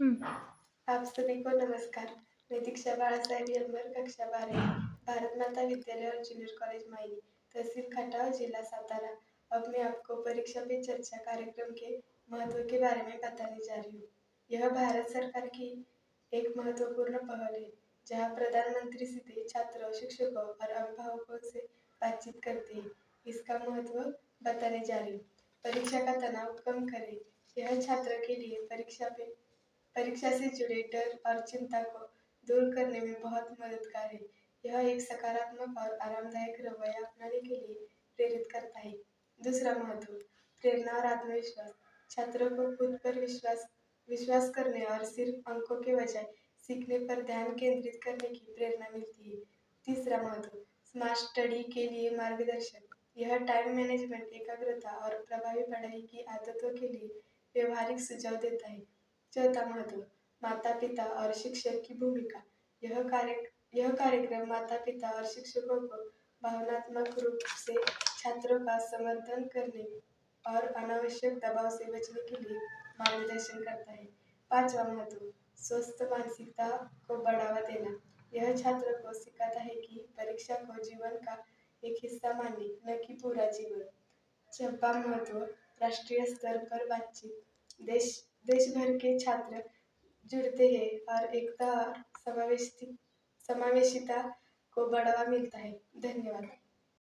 हम्म। आप सभी को नमस्कार। मैं दीक्षा बाळासाहेब यलमर, कक्षा 12, भारत माता विद्यालय और जूनियर कॉलेज मायनी, तहसील खटाव, जिला सातारा। अब मैं आपको परीक्षा पे चर्चा कार्यक्रम के महत्व के बारे में बताने जा रही हूँ। यह भारत सरकार की एक महत्वपूर्ण पहल है, जहाँ प्रधानमंत्री सीधे छात्रों, शिक्षकों और अभिभावकों से बातचीत करते हैं। इसका महत्व बताने जा रही हूँ। परीक्षा का तनाव कम करें। यह छात्र के लिए परीक्षा से जुड़े डर और चिंता को दूर करने में बहुत मददगार है। यह एक सकारात्मक और आरामदायक रवैया अपनाने के लिए प्रेरित करता है। दूसरा महत्व, प्रेरणा और आत्मविश्वास। छात्रों को खुद पर विश्वास करने और सिर्फ अंकों के बजाय सीखने पर ध्यान केंद्रित करने की प्रेरणा मिलती है। तीसरा महत्व, स्मार्ट स्टडी के लिए मार्गदर्शन। यह टाइम मैनेजमेंट, एकाग्रता और प्रभावी पढ़ाई की आदतों के लिए व्यवहारिक सुझाव देता है। चौथा महत्व, माता पिता और शिक्षक की भूमिका। यह कार्यक्रम माता पिता और शिक्षकों को भावनात्मक रूप से छात्रों का समर्थन करने और अनावश्यक दबाव से बचने के लिए मार्गदर्शन करता है। पांचवा महत्व, स्वस्थ मानसिकता को बढ़ावा देना। यह छात्रों को सिखाता है कि परीक्षा को जीवन का एक हिस्सा माने, न कि पूरा जीवन। छठवां महत्व, राष्ट्रीय स्तर पर बातचीत। देश भर के छात्र जुड़ते हैं और एकता और समावेशिता को बढ़ावा मिलता है। धन्यवाद।